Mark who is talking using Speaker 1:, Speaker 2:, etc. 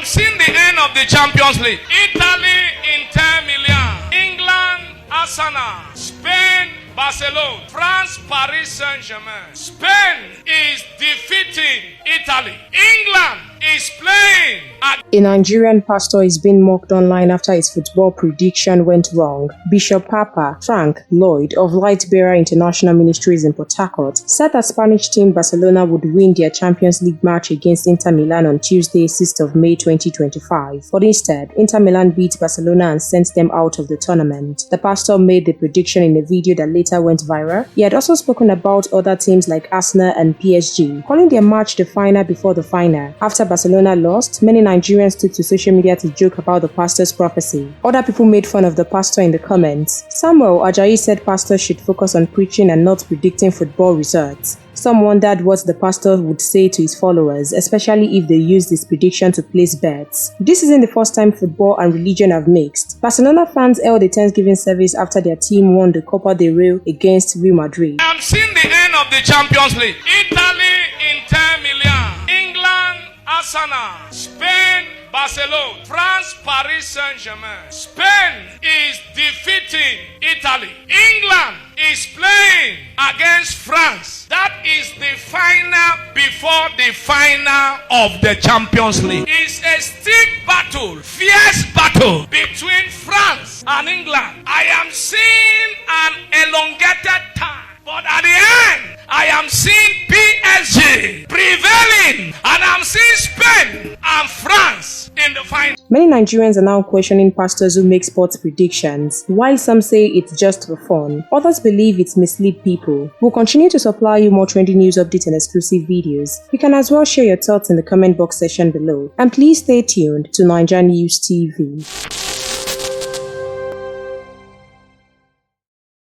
Speaker 1: seen the end of the Champions League. Italy, Inter Milan. England, Arsenal. Spain, Barcelona. France, Paris Saint-Germain. Spain is defeating Italy. England is playing.
Speaker 2: A Nigerian pastor is being mocked online after his football prediction went wrong. Bishop Papa Frank Lloyd of Lightbearer International Ministries in Port Harcourt said that Spanish team Barcelona would win their Champions League match against Inter Milan on Tuesday, 6th of May 2025. But instead, Inter Milan beat Barcelona and sent them out of the tournament. The pastor made the prediction in a video that later went viral. He had also spoken about other teams like Arsenal and PSG, calling their match the final before the final. After Barcelona lost, many Nigerians took to social media to joke about the pastor's prophecy. Other people made fun of the pastor in the comments. Samuel Ajayi said pastors should focus on preaching and not predicting football results. Some wondered what the pastor would say to his followers, especially if they used his prediction to place bets. This isn't the first time football and religion have mixed. Barcelona fans held a Thanksgiving service after their team won the Copa del Rey against Real Madrid.
Speaker 1: I'm seeing the end of the Champions League. Italy, Inter Milan. England, Arsenal. Spain, Barcelona. France, Paris Saint-Germain. Spain is defeating Italy. England is playing against France. That is the final before the final of the Champions League. It's a stiff battle, fierce battle between France and England. I am seeing an elongated time, but at the end, I am seeing PSG prevailing, and I'm seeing Spain and France in the final.
Speaker 2: Many Nigerians are now questioning pastors who make sports predictions. While some say it's just for fun, others believe it misleads people. We'll continue to supply you more trendy news updates and exclusive videos. You can as well share your thoughts in the comment box section below. And please stay tuned to Naija News TV.